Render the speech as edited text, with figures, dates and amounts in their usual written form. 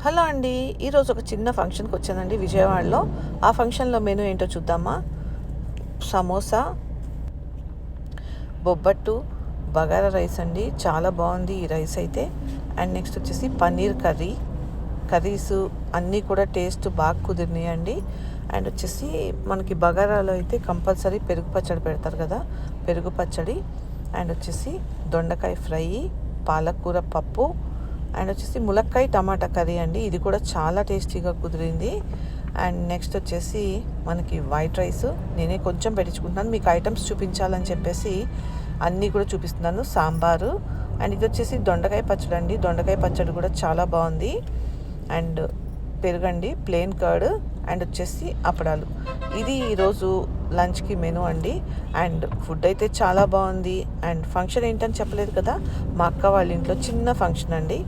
Hello అండి. ఈరోజు ఒక చిన్న ఫంక్షన్కి వచ్చానండి విజయవాడలో. ఆ ఫంక్షన్లో మెనూ ఏంటో చూద్దామా. సమోసా, బొబ్బట్టు, బగారా రైస్ అండి. చాలా బాగుంది ఈ రైస్ అయితే. అండ్ నెక్స్ట్ వచ్చేసి పన్నీర్ కర్రీస్ అన్నీ కూడా టేస్ట్ బాగా కుదిరినాయి అండి. అండ్ వచ్చేసి మనకి బగారాలో అయితే కంపల్సరీ పెరుగు పచ్చడి పెడతారు కదా, పెరుగు పచ్చడి. అండ్ వచ్చేసి దొండకాయ ఫ్రై, పాలకూర పప్పు, అండ్ వచ్చేసి ములక్కాయ టమాటా కర్రీ అండి. ఇది కూడా చాలా టేస్టీగా కుదిరింది. అండ్ నెక్స్ట్ వచ్చేసి మనకి వైట్ రైస్. నేనే కొంచెం పెట్టించుకుంటున్నాను, మీకు ఐటమ్స్ చూపించాలని చెప్పేసి అన్నీ కూడా చూపిస్తున్నాను. సాంబారు, అండ్ ఇది వచ్చేసి దొండకాయ పచ్చడి అండి. దొండకాయ పచ్చడి కూడా చాలా బాగుంది. అండ్ పెరుగండి, ప్లెయిన్ కర్డ్, అండ్ వచ్చేసి అప్పడాలు. ఇది ఈరోజు లంచ్కి మెనూ అండి. అండ్ ఫుడ్ అయితే చాలా బాగుంది. అండ్ ఫంక్షన్ ఏంటని చెప్పలేదు కదా, మా అక్క వాళ్ళ ఇంట్లో చిన్న ఫంక్షన్ అండి.